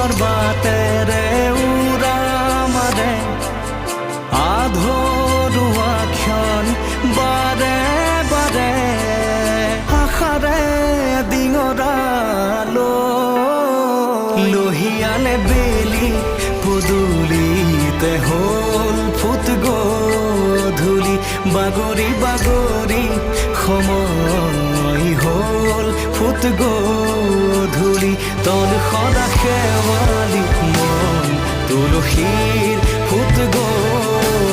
দিনৰ বাটেৰে উৰা মাৰে আধৰুৱা ক্ষণ বাৰে বাৰে আশাৰে ডিঙৰালো লহিয়ালে বেলি পদূলিতে হ'ল ফুট গধূলি বাগৰি বাগৰি সময় হ'ল ফুট গধূলি তন সদা শেৱালি মন তুলসীৰ ফুট গধূলি